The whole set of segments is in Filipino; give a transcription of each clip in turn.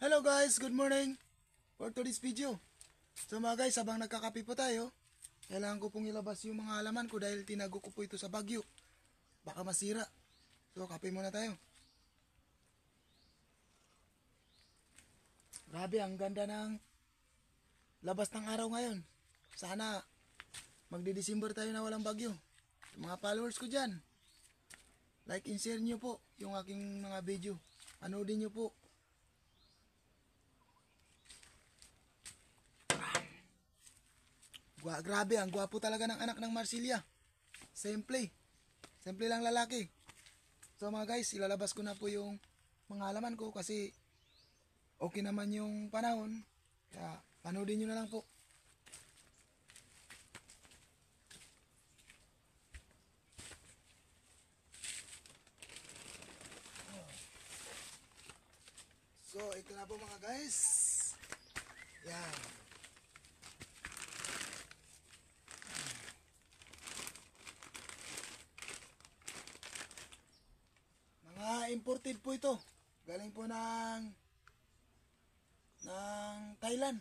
Hello guys, good morning for today's video. So mga guys, habang nagkakape po tayo, kailangan ko pong ilabas yung mga halaman ko dahil tinago ko po ito sa bagyo. Baka masira. So kape muna tayo. Grabe, ang ganda ng labas ng araw ngayon. Sana magdi-December tayo na walang bagyo. Mga followers ko dyan, like and share nyo po yung aking mga video. Panoodin nyo po. Grabe, ang gwapo talaga ng anak ng Marsilia. Simple. Simple lang lalaki. So mga guys, ilalabas ko na po yung mga halaman ko kasi okay naman yung panahon. Kaya panoodin nyo na lang po. So ito na po mga guys. Yan. Mga imported po ito. Galing po ng Thailand.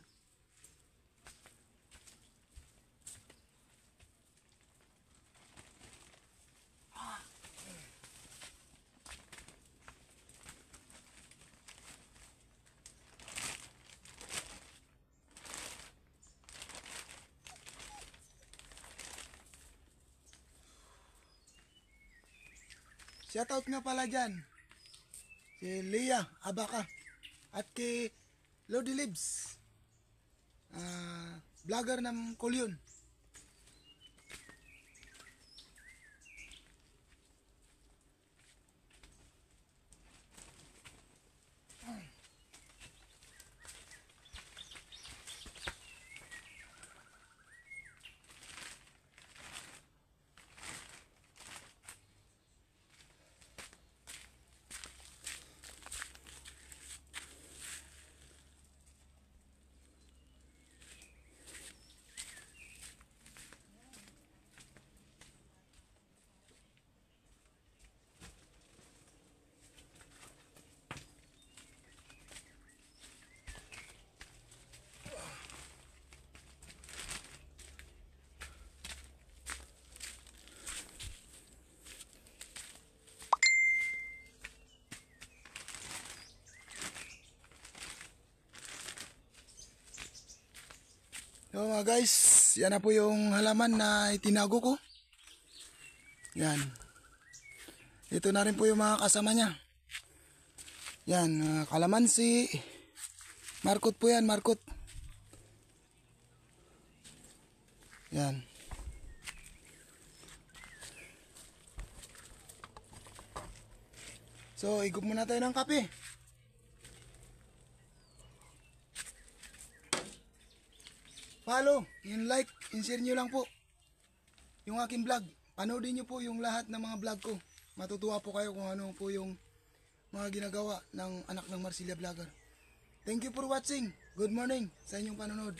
Shoutout nga pala dyan si Leah Abaka at kay Lodi Libs, vlogger ng Kulyon. So mga guys, yan na po yung halaman na itinago ko. Yan. Ito na rin po yung mga kasama niya. Yan, kalamansi. Markot po yan, markot. Yan. So, igup muna tayo ng kape. Follow, and like, and share nyo lang po yung aking vlog. Panoodin nyo po yung lahat ng mga vlog ko. Matutuwa po kayo kung ano po yung mga ginagawa ng anak ng Marsilia Vlogger. Thank you for watching. Good morning sa inyong panonood.